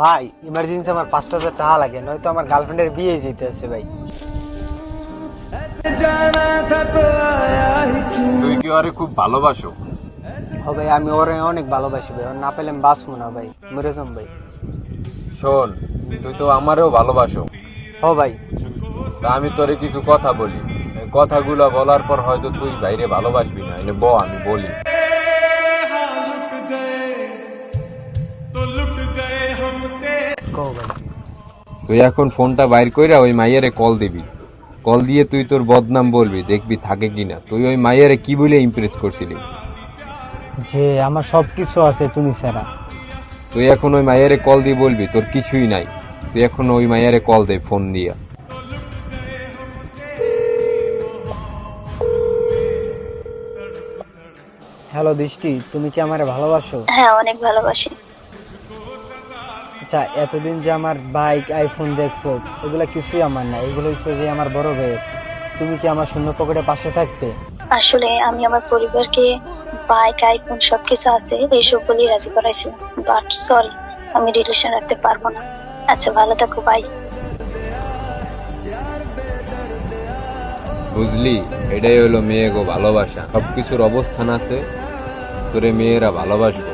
ভাই ইমার্জেন্সি আমার 5,000 টাকা লাগে, নয়তো আমার গার্লফ্রেন্ডের বিয়ে যেতে আছে ভাই। তুই কি আরে খুব ভালোবাসো? ও ভাই আমি ওরে অনেক ভালোবাসি ভাই, ওর না পেলে আমি বাঁচবো না ভাই, মরে যাম ভাই। শোন, তুই তো আমারও ভালোবাসো। ও ভাই তা আমি তোরে কিছু কথা বলি, এই কথাগুলো বলার পর হয়তো তুই বাইরে ভালোবাসবি না, এনে আমি বলি। কও ভাই। তুই এখন ফোনটা বাইর কইরা ওই মাইয়ারে কল দিবি। কল দিয়ে তুই তোর বদনাম বলবি, দেখবি থাকে কিনা। তুই ওই মাইয়ারে কি বলে ইমপ্রেস করছিলি? যে আমার সব কিছু আছে তুমি ছাড়া। তুই এখন ওই মাইয়ারে কল দিয়ে বলবি তোর কিছুই নাই। তুই এখন ওই মাইয়ারে কল দে ফোন দিয়া। হ্যালো দৃষ্টি, তুমি কি আমারে ভালোবাসো? হ্যাঁ, অনেক ভালোবাসি। আচ্ছা, এতদিন যে আমার বাইক আইফোন দেখছো, এগুলা কিছুই আমার না, এগুলো হচ্ছে যে আমার বড় ভাইয়ের। তুমি কি আমার শূন্য পকেটে পাশে থাকতে? আসলে আমি আমার পরিবারকে বাইক আইফোন সবকিছু আছে এইসব বলেই রাজি করাইছিলাম, বাট সরি, আমি রিলেশন রাখতে পারবো না। আচ্ছা, ভালো থাকো, বাই। বুঝলি, এটাই হলো মেয়ে গো ভালোবাসা। সবকিছুর অবস্থান আছে, তোরে মেয়েরা ভালোবাসবো।